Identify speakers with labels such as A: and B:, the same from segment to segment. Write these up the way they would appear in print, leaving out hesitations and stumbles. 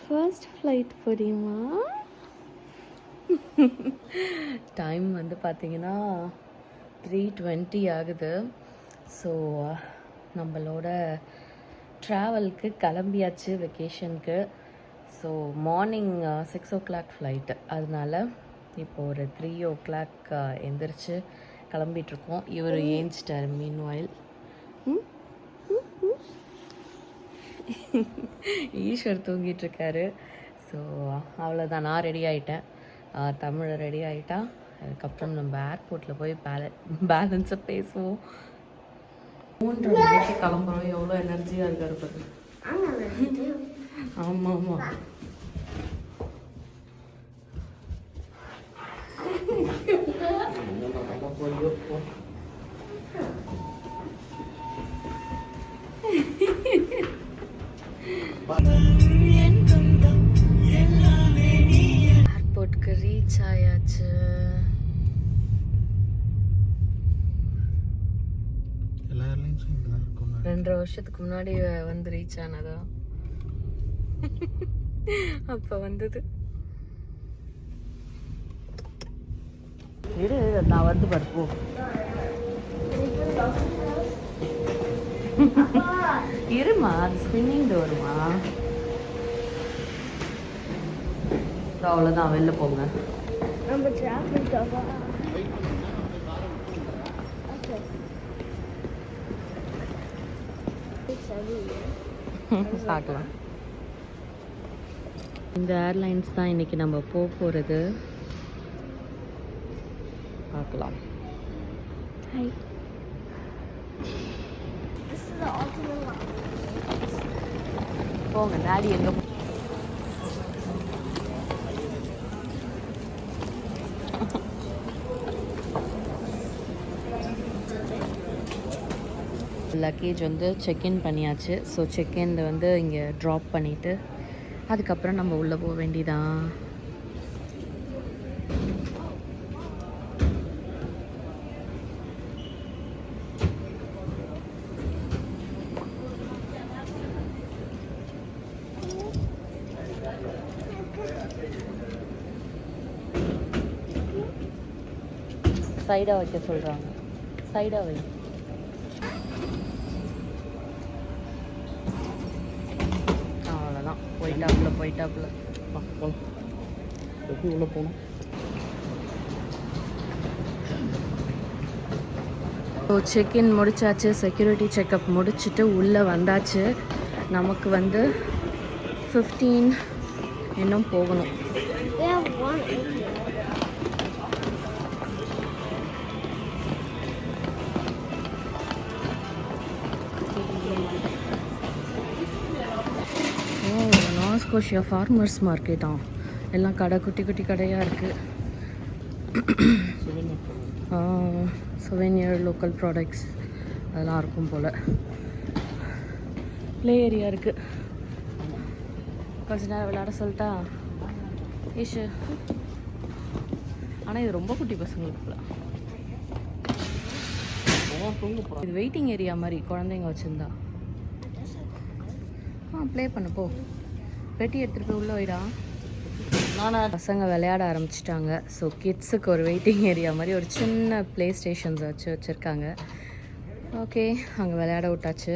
A: First flight போறியுமா? Time வந்து பார்த்தீங்கன்னா 3:20 ஆகுது. ஸோ நம்மளோட ட்ராவலுக்கு கிளம்பியாச்சு வெக்கேஷனுக்கு. ஸோ மார்னிங் 6 o'clock ஃப்ளைட்டு, அதனால இப்போ ஒரு 3 o'clock எந்திரிச்சு கிளம்பிகிட்ருக்கோம். இவர் ஏஞ்சிட்டார் மீன் வாயில். ஈஸ்வர் தூங்கிட்டுருக்காரு. ஸோ அவ்வளோதான், நான் ரெடி ஆகிட்டேன், தமிழ் ரெடி ஆகிட்டா. அதுக்கப்புறம் நம்ம ஏர்போர்ட்டில் போய் பேலன்ஸை பேசுவோம். 3:30 மணிக்கு கிளம்புறோம். எவ்வளோ எனர்ஜியாக இருக்காரு பாரு. ஆமாம் ஆமாம். ஏர்போர்ட்க்கு ரீச் ஆயாச்சு.
B: எல்லா ஏர்லைன்ஸும்
A: 2.5 வருஷத்துக்கு முன்னாடி வந்து ரீச் ஆனதா? அப்ப வந்தது. இரு, நான் வந்து படுப்போம். இருமா, அது ஸ்பின்னிங் டோருமா. அவ்வளோதான், வெளில போங்க. பார்க்கலாம். இந்த ஏர்லைன்ஸ் தான் இன்னைக்கு நம்ம போகிறது. பார்க்கலாம். ஹாய். போங்க, டாடி எங்க லக்கேஜ் வந்து செக்இன் பண்ணியாச்சு. ஸோ செக்இனில் வந்து இங்கே ட்ராப் பண்ணிவிட்டு அதுக்கப்புறம் நம்ம உள்ளே போக வேண்டியதான். சைடாக வைக்க சொல்கிறாங்க. சைடாக வை. அவ்வளோதான், போயிட்டாப்புல.
B: எப்படி உள்ளே போகணும்?
A: ஸோ செக்இன் முடிச்சாச்சு, செக்யூரிட்டி செக்கப் முடிச்சுட்டு உள்ளே வந்தாச்சு. நமக்கு வந்து 15 இன்னும் போகணும். நாஸ்கோஷியா ஃபார்மர்ஸ் மார்க்கெட்டா, எல்லாம் கடை, குட்டி குட்டி கடையாக இருக்குது. சுவெனியர், லோக்கல் ப்ராடக்ட்ஸ் அதெல்லாம் இருக்கும் போல். ப்ளே ஏரியா இருக்குது. கொஞ்ச நேரம் விளையாட சொல்லிட்டா ஈஷு? ஆனால் இது ரொம்ப குட்டி பசங்களுக்கு. இது வெயிட்டிங் ஏரியா மாதிரி, குழந்தைங்க வச்சுருந்தா. ப்ளே பண்ண போ. பெட்டி எடுத்துகிட்டு போய் உள்ளே வைடா. பசங்க விளையாட ஆரம்பிச்சிட்டாங்க. ஸோ கிட்ஸுக்கு ஒரு வெயிட்டிங் ஏரியா மாதிரி ஒரு சின்ன ப்ளே ஸ்டேஷன்ஸ் வச்சுருக்காங்க. ஓகே, அங்கே விளையாட விட்டாச்சு.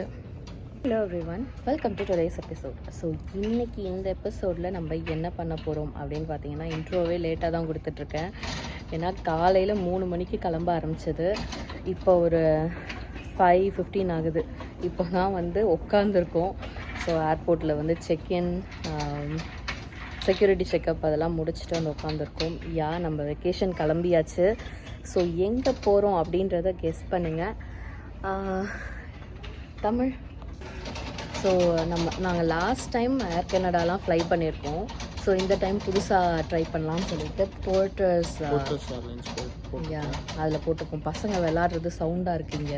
A: Hello everyone, welcome to today's episode. So இன்றைக்கி இந்த எபிசோடில் நம்ம என்ன பண்ண போகிறோம் அப்படின்னு பார்த்தீங்கன்னா, இன்ட்ரோவே லேட்டாக தான் கொடுத்துட்ருக்கேன். ஏன்னா காலையில் 3 மணிக்கு கிளம்ப ஆரம்பித்தது. இப்போ ஒரு 5:15 ஆகுது. இப்போ தான் வந்து உட்காந்துருக்கோம். ஸோ ஏர்போர்ட்டில் வந்து செக்இன், செக்யூரிட்டி செக்கப் அதெல்லாம் முடிச்சுட்டு வந்து உட்காந்துருக்கோம். நம்ம வெக்கேஷன் கிளம்பியாச்சு. ஸோ எங்கே போகிறோம் அப்படின்றத கெஸ் பண்ணுங்கள். தமிழ். ஸோ நாங்கள் லாஸ்ட் டைம் ஏர் கனடாலாம் ஃப்ளை பண்ணியிருக்கோம். ஸோ இந்த டைம் புதுசாக ட்ரை பண்ணலாம்னு சொல்லிட்டு போர்ட்டர்ஸ் அதில் போட்டிருக்கோம். பசங்க விளாட்றது சவுண்டாக இருக்குங்க.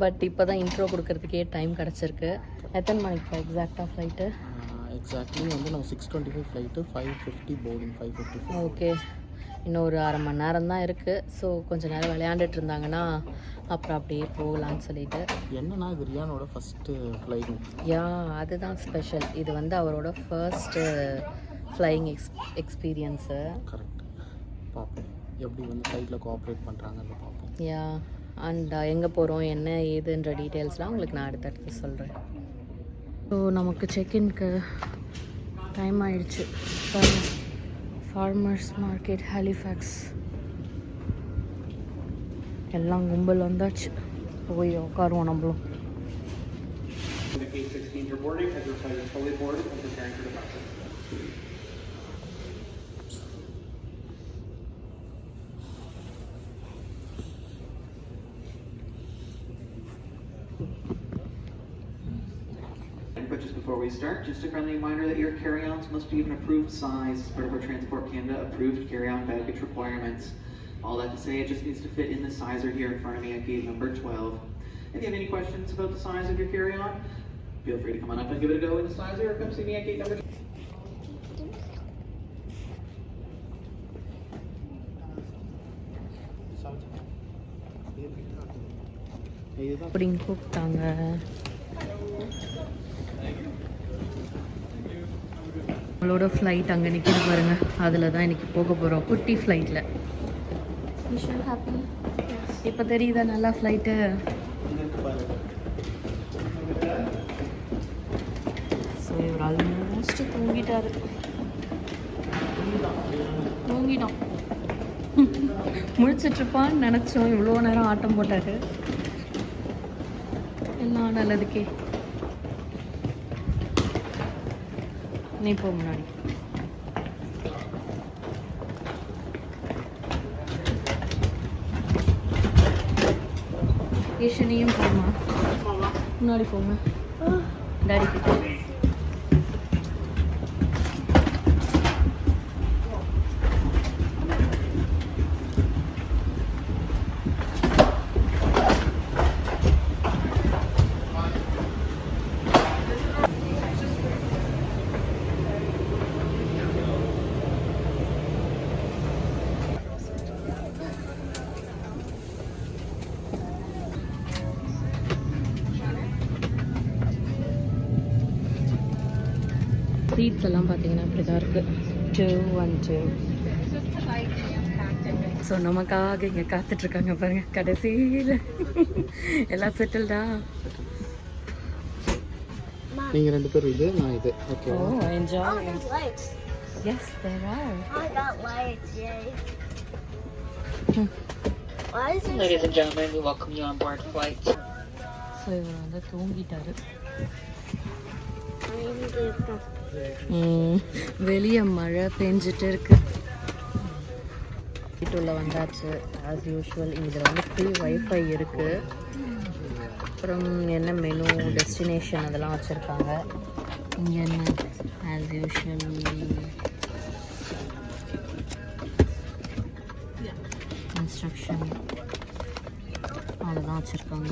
A: பட் இப்போ தான் இன்ட்ரோ கொடுக்கறதுக்கே டைம் கிடச்சிருக்கு. எத்தனை மணிக்கு எக்ஸாக்டாக ஃப்ளைட்டு?
B: எக்ஸாக்ட்லி வந்து நம்ம 6:25 ஃப்ளைட்டு, 5:50 போர்டிங். 5:55.
A: ஓகே, இன்னும் ஒரு அரை மணி நேரம் தான் இருக்குது. ஸோ கொஞ்சம் நேரம் விளையாண்டுட்டு இருந்தாங்கன்னா அப்புறம் அப்படியே போகலான்னு சொல்லிட்டு.
B: என்னன்னா இது ரியானோட ஃபஸ்ட்டு ஃப்ளைங்.
A: யா, அதுதான் ஸ்பெஷல். இது வந்து அவரோட ஃபர்ஸ்ட்டு ஃப்ளையிங் எக்ஸ்பீரியன்ஸு.
B: கரெக்ட். பார்ப்போம் எப்படி வந்து ஃப்ளைட்டில் கோஆப்ரேட் பண்ணுறாங்கன்னு பார்ப்போம்.
A: யா, அண்ட் எங்கே போகிறோம் என்ன ஏதுன்ற டீட்டெயில்ஸ்லாம் உங்களுக்கு நான் அடுத்தடுத்து சொல்கிறேன். ஸோ நமக்கு செக்இன்க்கு டைம் ஆயிடுச்சு. ஃபார்மர்ஸ் மார்க்கெட் ஹாலிஃபேக்ஸ் எல்லாம் கும்பல் வந்தாச்சு. போய் உட்காருவோம் நம்மளும்.
C: But just before we start, just a friendly reminder that your carry-ons must be of an approved size as part of our Transport Canada approved carry-on baggage requirements. All that to say, it just needs to fit in the sizer here in front of me at gate number 12. If you have any questions about the size of your carry-on, feel free to come on up and give it a go in the sizer or come see me at gate number 12.
A: அப்படின்னு கூப்பிட்டாங்க. நம்மளோட flight அங்கே நிற்கிது பாருங்க. அதில் தான் இன்னைக்கு போக போகிறோம், குட்டி ஃப்ளைட்டில். இப்போ தெரியுதா நல்லா ஃப்ளைட்டு? ஸோ இவர் ஆல்மோஸ்ட் தூங்கிட்டாரு. தூங்கிட்டோம். முழிச்சிட்ருப்பான்னு நினச்சோம். இவ்வளோ நேரம் ஆட்டம் போட்டாரு. எல்லாம் நல்லதுக்கே. நீ போ முன்னாடி. ஈஷனியும் போமா, முன்னாடி போங்க. டாடி கிட்ட. சீட்ஸ் எல்லாம் பார்த்தீங்கன்னா இப்படி தான் இருக்குது. 2 1 2. ஸோ நமக்காக இங்கே காத்துட்ருக்காங்க பாருங்க. கடைசியில் எல்லாம் செட்டில்டா.
B: நீங்கள் 2 பேர் இது, நான் இது. Okay.
A: Oh, enjoy.
D: Lights.
A: Yes, there are.
D: I got lights, yay. Why is it?
E: Ladies and gentlemen, we welcome you on board flight.
A: So இவர் வந்து தூங்கிட்டாரு. வெளியே மழை பெஞ்சிட்டு இருக்கு. வீட்டுள்ள வந்தாச்சு ஆஸ் யூஷுவல். இதில் வந்து ஃப்ரீ வைஃபை இருக்குது. அப்புறம் என்ன மெனு, டெஸ்டினேஷன் அதெல்லாம் வச்சுருக்காங்க. இங்கே என்ன ஆஸ் யூஷுவல் இன்ஸ்ட்ரக்ஷன் அவ்வளோதான் வச்சுருக்காங்க.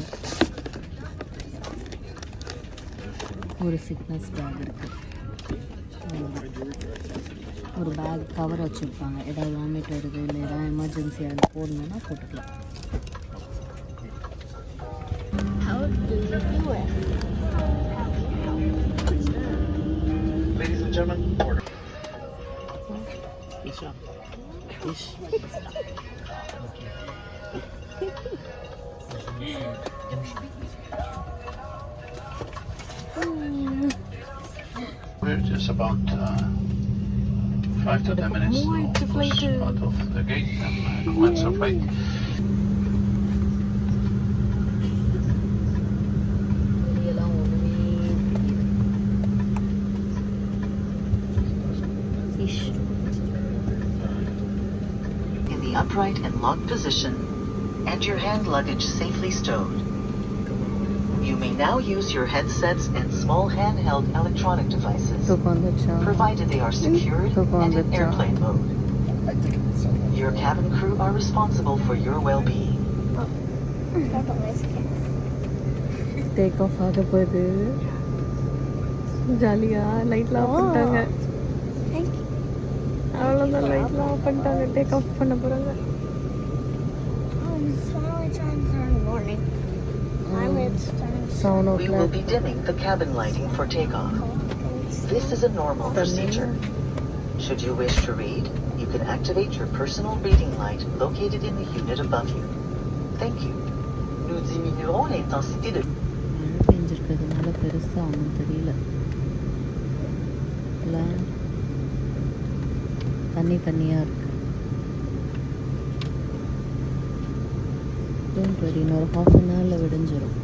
A: ஒரு ஃபிட்னஸ் பேக் இருக்குது. ஒரு பேக் கவர் வச்சுருப்பாங்க. ஏதாவது வாமிட் வருது இல்லை ஏதாவது எமர்ஜென்சி அதில் போடணுன்னா போட்டுக்கலாம்.
D: How do you do it?
C: Ladies and gentlemen, order.
B: Isha. ஈஷ்.
F: We're just about 5 to 10 minutes out of the gate and commence our flight.
A: வெளியெல்லாம் ஒன்றுமே இஷ்.
E: In the upright and locked position, and your hand luggage safely stowed. You may now use your headsets and small handheld electronic devices,
A: தூக்கம் வந்துச்சா?
E: provided they are secured and in airplane mode. Your cabin crew are responsible for your well-being.
A: Take off ஆக போகுது. ஜாலியாக லைட்லாம் போட்டாங்க. அவ்வளோதான் லைட்லாம் of பண்ணிட்டாங்க. டேக் ஆஃப் பண்ண போகிறாங்க.
D: It's finally trying to turn morning. My lid's turning
A: 7
E: We will
A: o'clock.
E: be dimming the cabin lighting for takeoff. This is a normal procedure. Should you wish to read, you can activate your personal reading light located in the unit above you. Thank you. Nous diminuerons l'intensité de...
A: மழை பெஞ்சிருக்கிறதுனால பெருசாக ஒன்றும் தெரியல. தண்ணியாக இருக்கு. Don't worry, இன்னொரு ½ விடிஞ்சிடும்.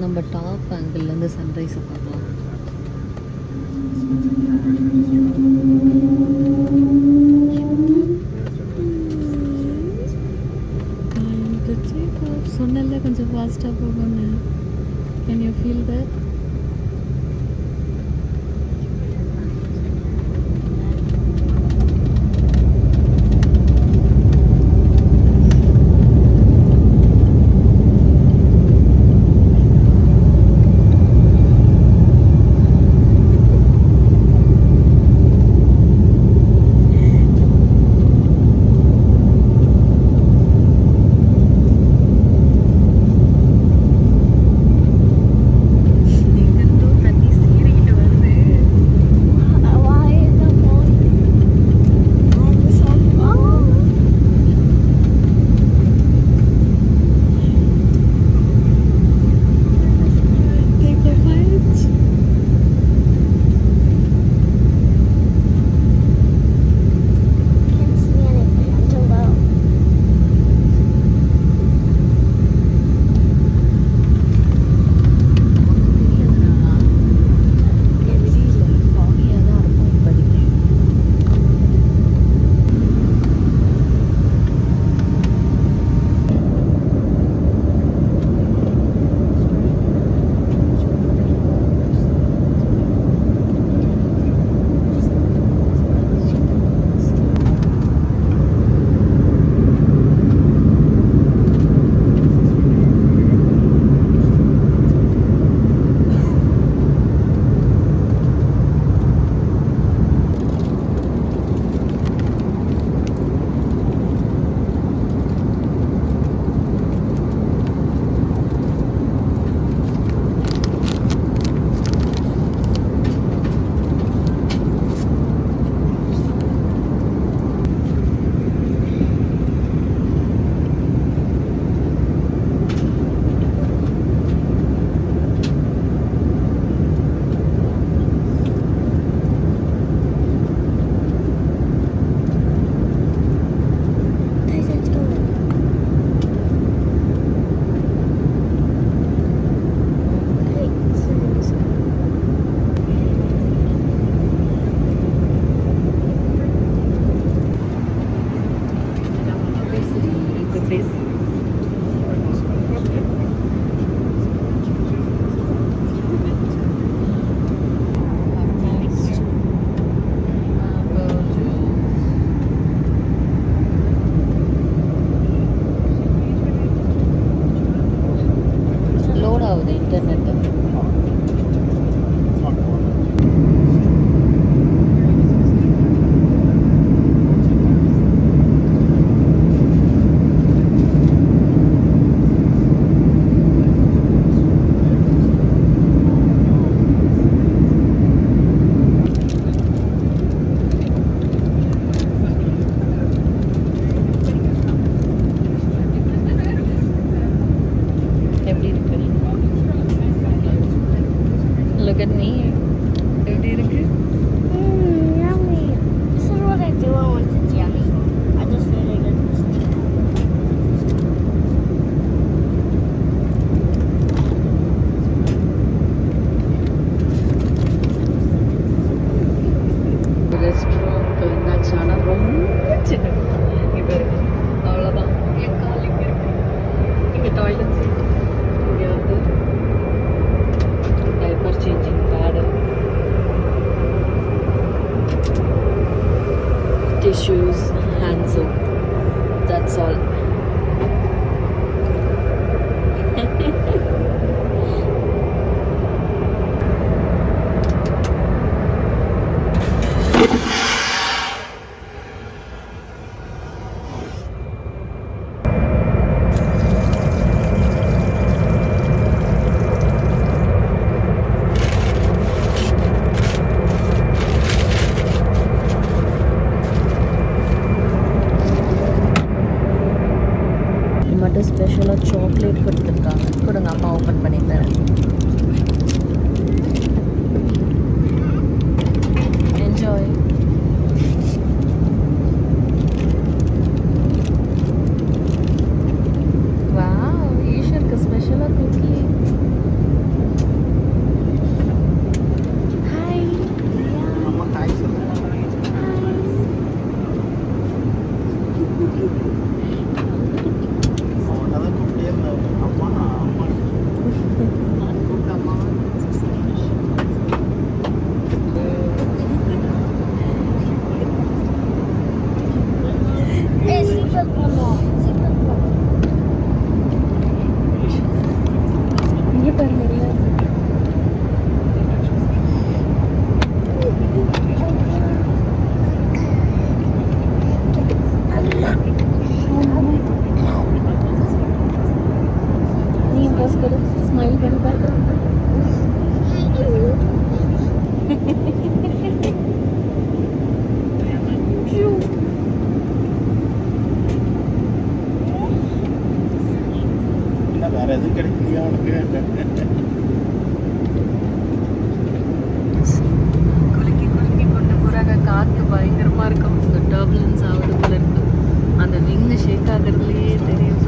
A: நம்ம top ஆங்கிள்லேருந்து சன்ரைஸை பார்க்கலாம். சொன்னல கொஞ்சம் ஃபாஸ்ட்டாக போகணும்னு. Can you feel that? ஸ்பெஷலாக சாக்லேட் கொடுத்துருக்காங்க. கொடுங்க, அம்மா ஓப்பன் பண்ணி தரேன். என்ஜாய். வாவ், ஈஷருக்கு ஸ்பெஷலாக குக்கி. ஹாய்.
B: அம்மா ஹாய் சொல்லு. அதான் கூப்பிட்டே இருந்தாரு. அம்மா அம்மா நான் கூப்பிட்ட அம்மா.
D: Hey, seatbelt one. Seatbelt one.
A: இங்கே பாருங்க. நீ போஸ் கொடு, ஸ்மைல் பண்ணி பாரு.
B: என்ன வேற எதுவும் கிடைக்கலையா உனக்கு?
A: குலுக்கி குலுக்கி கொண்டு போகிறாங்க. காற்று பயங்கரமாக இருக்கும். ஸோ டர்புலன்ஸ் ஆகுது போல இருக்கு. அந்த விங்கு ஷேக் ஆகுறதுலேயே தெரியும்.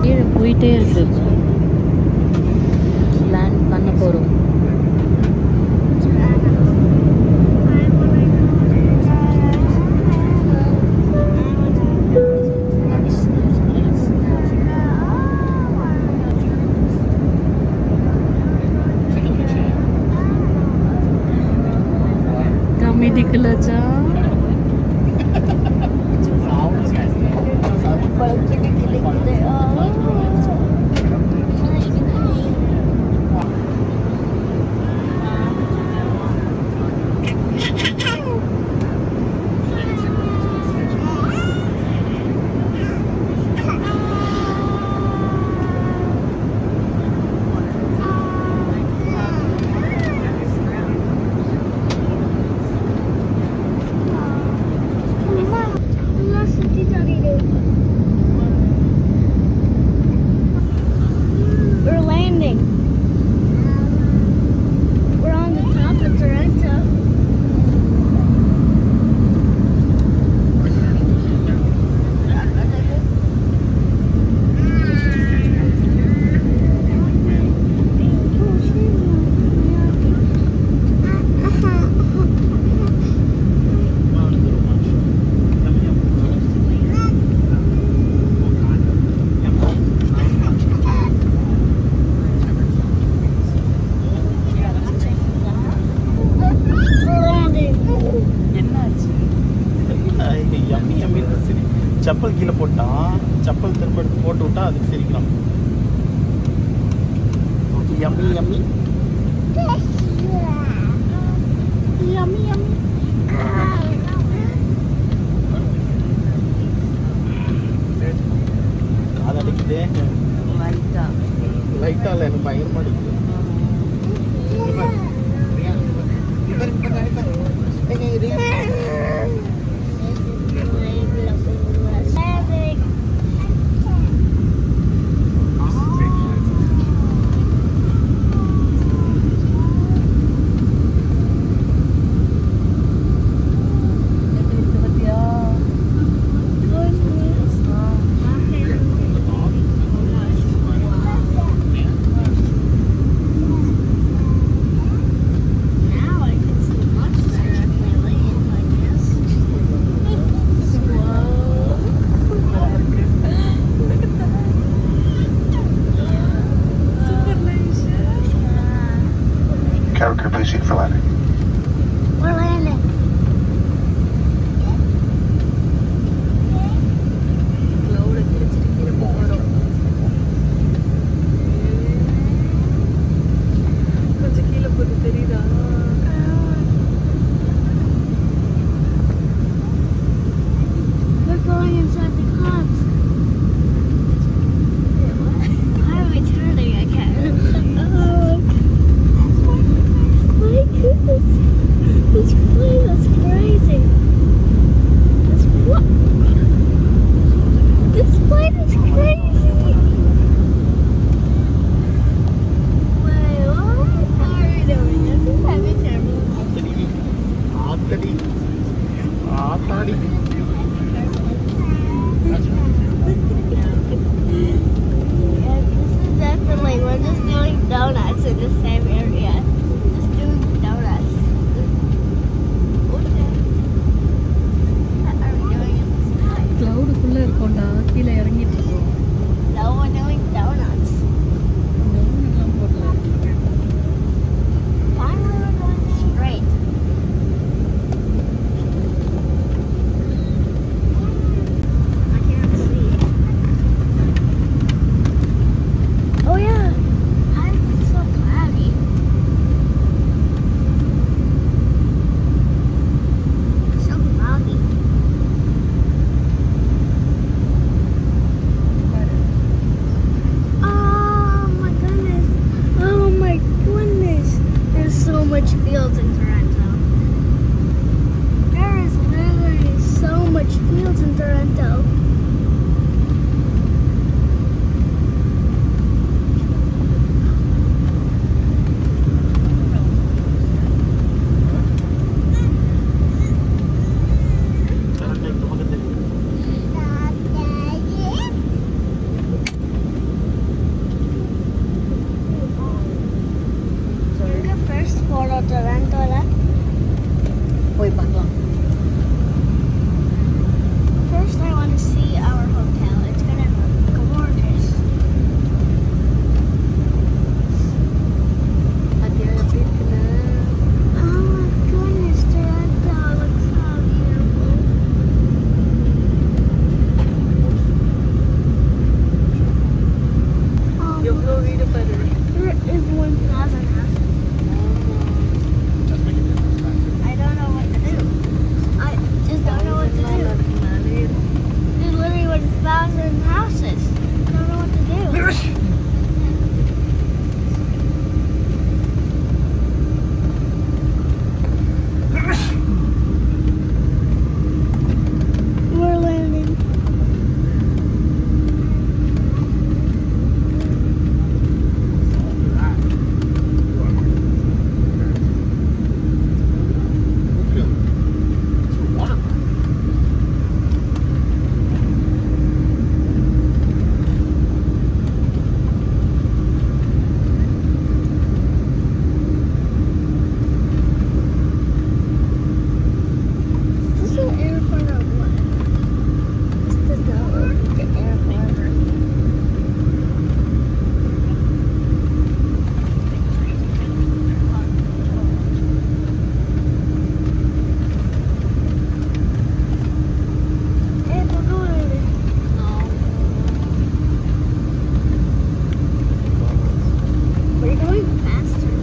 A: கீழே போயிட்டே இருக்கு. லேண்ட் பண்ண போகிறோம். Kami dikelajar.
D: We're landing. We're on the top of Toronto.
B: Yummy yummy சரி. செப்பல் கீழே போட்டான், செப்பல் திரும்ப எடுத்து போட்டு விட்டா அதுக்கு சிரிக்கலாம். Yummy yummy
D: Yummy, yummy.
B: காதடிக்குதே.
A: லைட்டா.
B: லைட்டாக இல்லை, எனக்கு பயங்கரமாக அடிக்குது.
A: போய் பார்க்கலாம்.
D: First, I want to see our hotel. It's gonna be gorgeous.
A: பாத்தியா எப்படி இருக்குன்னு?
D: Oh my goodness, Toronto looks so beautiful. Oh,
A: எவ்வளோ வீடு பாரு.
D: there is 1,000 houses.
B: Just make it different.
D: I don't know what to do. I just don't know what to do. There's literally 1,000 houses. I don't know what to do. We're landing. Is this an airport or what? This does not look like an airport. Hey, we're going. We're going faster.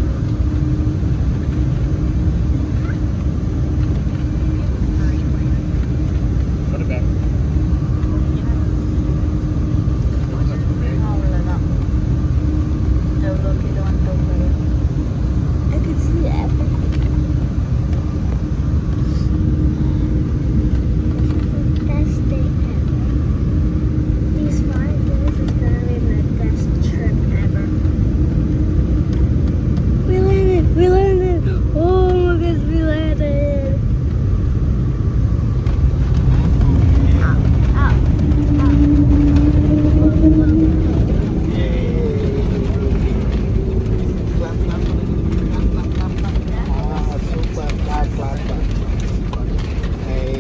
B: Put it back.
A: அவ்வளோதான். எவ்வளோ kilo வந்துட்டோம் பாரு.
D: I can see everything. Best day ever. These 5 days is gonna be my best trip ever. We landed! We landed! Oh my goodness, we landed! Up, up,
B: Super. Clap. Hey.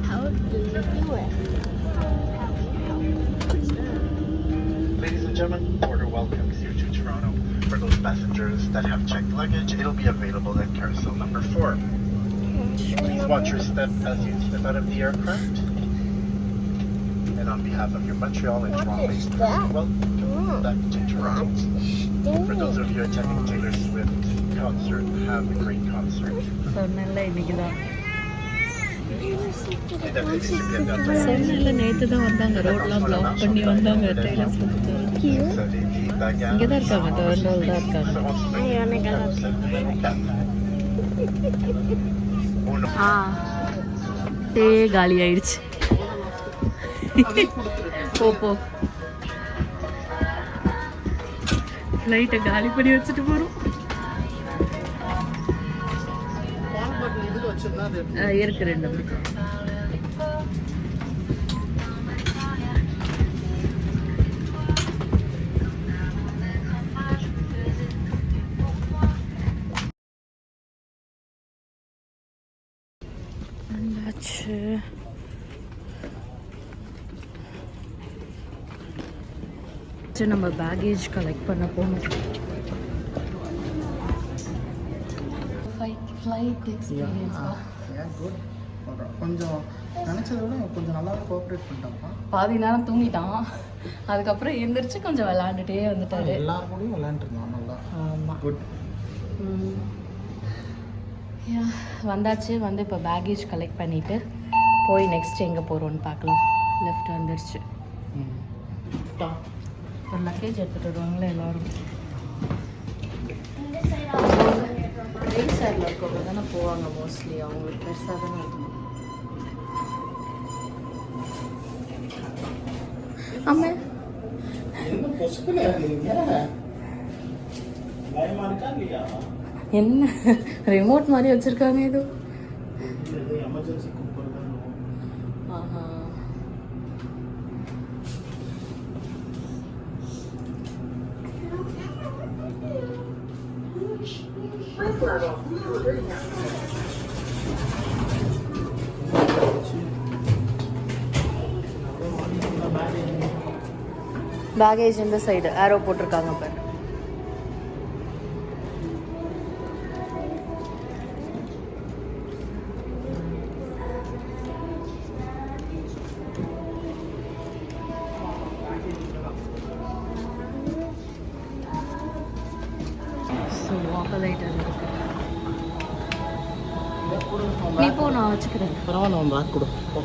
D: How do you do it?
G: Ladies and gentlemen, Porter welcomes you to Toronto. For those passengers that have checked luggage, it'll be available at carousel number 4. Please watch your step as you step out of the aircraft. And on behalf of your Montreal and Toronto
D: What is
G: crew,
D: that?
G: welcome back to Toronto. For those of you attending Taylor Swift concert, have a great concert.
A: சொன்னேன்ல இன்னைக்கு தான்.
G: And that ladies and gentlemen,
A: சொன்னேன்ல நேற்று தான் வந்தாங்க. ரோட்லாம் block பண்ணி வந்தாங்க. Taylor Swift.
G: vous avez des bagages.
A: இங்கே தான் இருக்காங்க. டொரண்டோவில் தான் இருக்காங்க. காலி ஆயிடுச்சு. போ ஃப்ளைட்டை காலி பண்ணி வச்சுட்டு போகிறோம்.
B: Call button இதுல வச்சிருந்தா அது எப்படி?
A: இருக்கு 2 அப்படி. வந்தாச்சு. நம்ம பேகேஜ் கலெக்ட் பண்ண போகணும். Flight experience
B: Yeah, good. கொஞ்சம் நினச்சதை விட கொஞ்சம் நல்லாவே கோஆப்ரேட் பண்ணிட்டாங்கப்பா.
A: பாதி நேரம் தூங்கிட்டான். அதுக்கப்புறம் எந்திரிச்சு கொஞ்சம் விளாண்டுட்டே வந்துட்டாரு.
B: எல்லாரும் கூடயும் விளையாண்டுருந்தோம் நல்லா.
A: ஆமாம்.
B: குட்.
A: வந்தாச்சு. வந்து இப்போ பேகேஜ் கலெக்ட் பண்ணிவிட்டு போய் நெக்ஸ்ட் எங்கே போகிறோன்னு பார்க்கலாம். லெஃப்ட் வந்துருச்சு. ஒரு லக்கேஜ் எடுத்துகிட்டு வருவாங்களே எல்லோரும். ரைட் சைடில் இருக்கவங்க தானே போவாங்க மோஸ்ட்லி. அவங்களுக்கு பெருசாக தானே இருக்கணும். ஆமாம்.
B: என்ன பொசுக்குல இருக்கீங்க? பயமா இருக்கா இல்லையா?
A: என்ன ரிமோட் மாதிரி வச்சுருக்காங்க இது.
B: எமர்ஜென்சி கூப்பிடுறது.
A: ஆஹா. பேகேஜ் இந்த சைடு ஆரோ போட்டிருக்காங்க பாரு. ஸோ வாட்டர் லைட்டர் இருக்கு. நீ போ, நான் வச்சுக்கிறேன்.
B: பரவாயில்ல, அவன் பேக் கொடு. போ.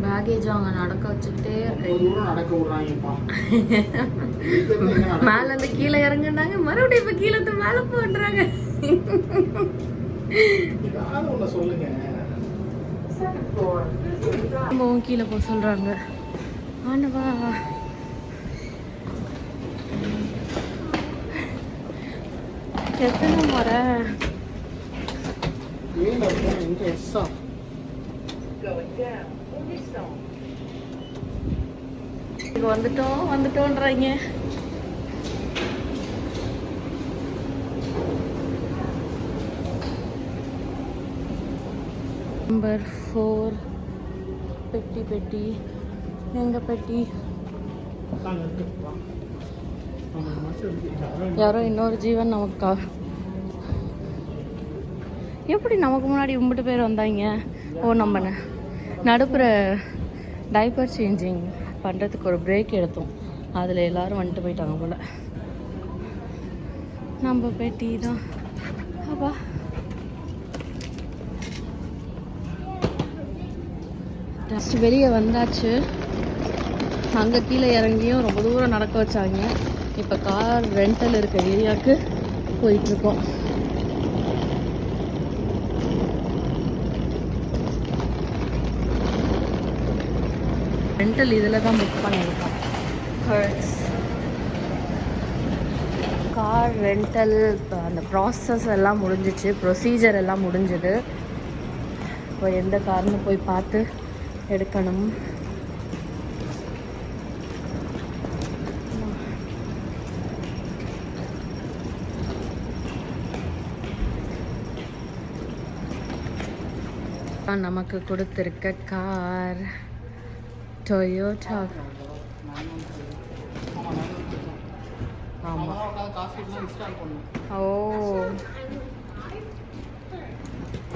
A: பேகேஜ் அவங்க நடக்க வச்சுக்கிட்டே
B: ஒரு தூரம் நடக்க விடுறாங்கப்பா.
A: மேல இருந்து கீழே இறங்குனாங்க, மறுபடியும் இப்ப கீழே இருந்து மேல போன்றாங்க.
B: ஏதாவது ஒண்ணு சொல்லுங்க.
A: ரொம்பவும் கீழே போக சொல்றாங்க. ஆனவா எத்தனை முறை
B: ஏன் இங்க எஸ்ஸா
A: இங்க வந்துட்டோன்றாங்க. நம்பர் 4 பெட்டி. எங்க பெட்டி? யாரோ இன்னொரு ஜீவன் நமக்கா. எப்படி நமக்கு முன்னாடி கும்பிட்டு பேர் வந்தாங்க? ஓ, நம்ம நடுப்புற டைப்பர் சேஞ்சிங் பண்ணுறதுக்கு ஒரு பிரேக் எடுத்தோம். அதில் எல்லாரும் வந்துட்டு போயிட்டாங்க போல். நம்ம பெட்டி தான். அப்பா ஜஸ்ட் வெளியே வந்தாச்சு. அங்கே கீழே இறங்கியும் ரொம்ப தூரம் நடக்க வச்சாங்க. இப்போ கார் ரெண்டல் இருக்க ஏரியாவுக்கு போயிட்டுருக்கோம். ரெண்டல் இதில் தான் புக் பண்ணியிருக்கோம். கார் ரெண்டல் அந்த ப்ராசஸ் எல்லாம் முடிஞ்சிச்சு, ப்ரொசீஜர் எல்லாம் முடிஞ்சுது. இப்போ எந்த கார்னு போய் பார்த்து எடுக்கணும். நமக்கு கொடுத்துருக்க கார் டொயோட்டா. ஆமாம். ஓ,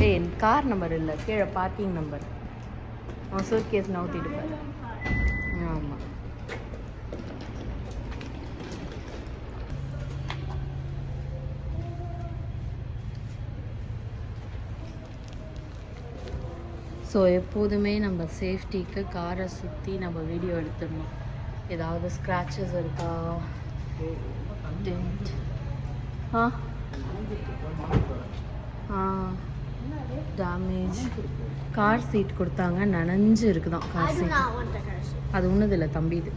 A: ஏய், கார் நம்பர் இல்லை, கீழே பார்க்கிங் நம்பர். அவன் சூட்கேஸ் நவுத்திட்டு பாரு. ஆமாம். ஸோ எப்போதுமே நம்ம சேஃப்டிக்கு காரை சுற்றி நம்ம வீடியோ எடுத்துடணும். ஏதாவது ஸ்க்ராச்சஸ் இருக்கா, டென்ட், டேமேஜ். கார் சீட் கொடுத்தாங்க, நனைஞ்சு இருக்குதான் கார் சீட். அது ஒன்றுது இல்லை தம்பி, இது.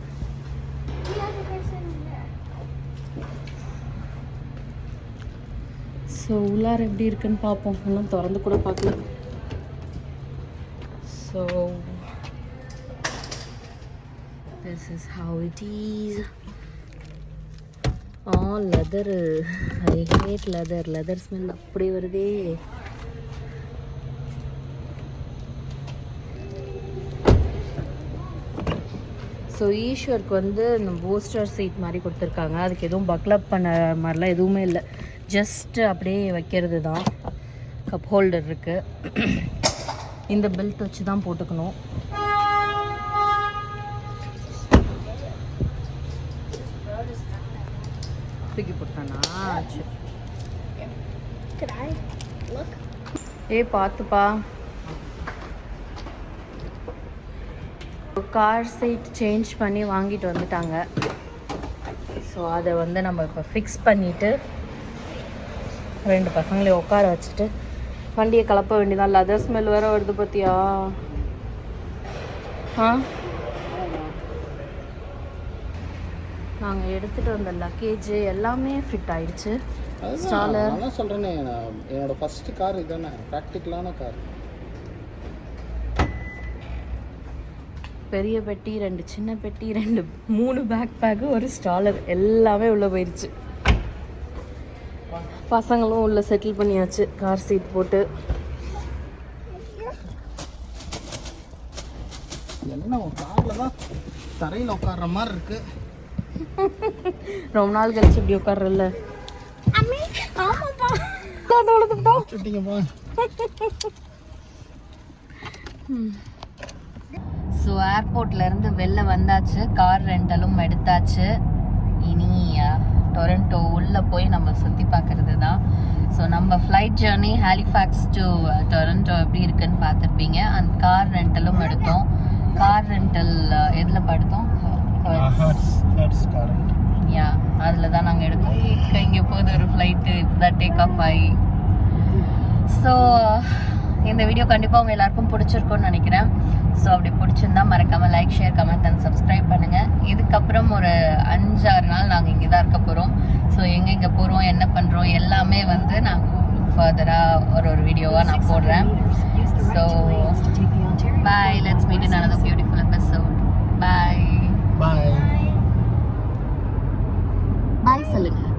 A: ஸோ உள்ளார எப்படி இருக்குன்னு பார்ப்போம். இன்னும் திறந்து கூட பார்க்கல. So this is how it is. All leather. I hate leather. Leather smell அப்படி வருதே. ஸோ ஈஸ்வருக்கு வந்து இந்த பூஸ்டர் சீட் மாதிரி கொடுத்துருக்காங்க. அதுக்கு எதுவும் பக்லப் பண்ண மாதிரிலாம் எதுவுமே இல்லை. ஜஸ்ட் அப்படியே வைக்கிறது தான். கப் ஹோல்டர் இருக்குது. இந்த பெல்ட் வச்சு தான் போட்டுக்கணும். தூக்கி போட்டானா? ஏ பார்த்துப்பா. கார் சீட் சேஞ்ச் பண்ணி வாங்கிட்டு வந்துட்டாங்க. ஸோ அதை வந்து நம்ம இப்போ ஃபிக்ஸ் பண்ணிவிட்டு 2 பசங்களையும் உட்கார வச்சுட்டு வண்டியை கலப்ப வேண்டியதான். லெதர் ஸ்மெல் வேறு வருது பார்த்தியா? நாங்கள் எடுத்துகிட்டு வந்த லக்கேஜ் எல்லாமே ஃபிட் ஆயிடுச்சு. ஸ்டாலர்
B: நான் சொல்கிறேனே, என்னோட ஃபஸ்ட்டு கார் இதுதானே, ப்ராக்டிக்கலான கார்.
A: பெரிய பெட்டி, 2 சின்ன பெட்டி, 3 பேக் பேக்கு, ஒரு ஸ்டாலர் எல்லாமே உள்ளே போயிடுச்சு. பசங்களும் உள்ளே செட்டில் பண்ணியாச்சு கார் சீட் போட்டு.
B: என்ன உன் காரில் தான் தரையில் உட்கார்ற மாதிரி இருக்கு.
A: ரொம்ப நாள் கழிச்சு இப்படி உட்கார்றல. ஆமாப்பா
B: சுட்டிங்கப்பா.
A: ஸோ ஏர்போர்ட்லேருந்து வெளில வந்தாச்சு, கார் ரெண்டலும் எடுத்தாச்சு. இனி டொரண்டோ உள்ளே போய் நம்ம சுற்றி பார்க்குறது தான். ஸோ நம்ம flight journey Halifax to Toronto எப்படி இருக்குன்னு பார்த்துருப்பீங்க. அந்த கார் ரெண்டலும் எடுத்தோம். கார் ரெண்டல் எதில் படுத்தோம்? யா, அதில் தான் நாங்கள் எடுத்தோம். இங்கே போகுது ஒரு ஃப்ளைட்டு, இப்போ தான் டேக் ஆஃப் ஆகி. ஸோ இந்த வீடியோ கண்டிப்பாக உங்கள் எல்லாருக்கும் பிடிச்சிருக்கும்னு நினைக்கிறேன். ஸோ அப்படி பிடிச்சிருந்தா மறக்காமல் like, share, comment and subscribe பண்ணுங்கள். இதுக்கப்புறம் ஒரு 5-6 நாள் நாங்கள் இங்கே தான் இருக்க போகிறோம். ஸோ எங்கே போகிறோம், என்ன பண்ணுறோம் எல்லாமே வந்து நாங்கள் ஃபர்தராக ஒரு வீடியோவாக நான் போடுறேன். So bye, let's meet in another beautiful episode. பாய்
B: பாய்
A: பாய் சொல்லுங்கள்.